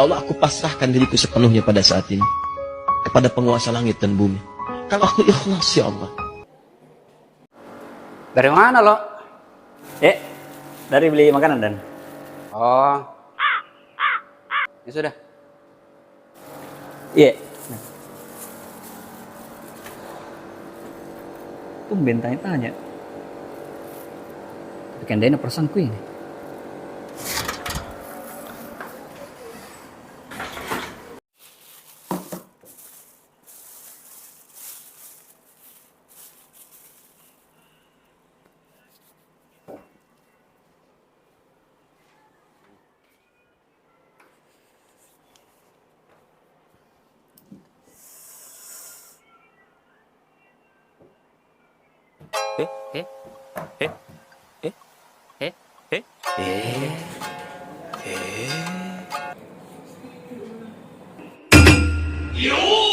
Ya Allah, aku pasrahkan diriku sepenuhnya pada saat ini kepada penguasa langit dan bumi. Kalau aku ikhlas, ya Allah. Dari mana lo? Dari beli makanan dan. Oh, ya sudah. Iya. Tumben tanya-tanya. Tapi kan dia perasaanku ini.有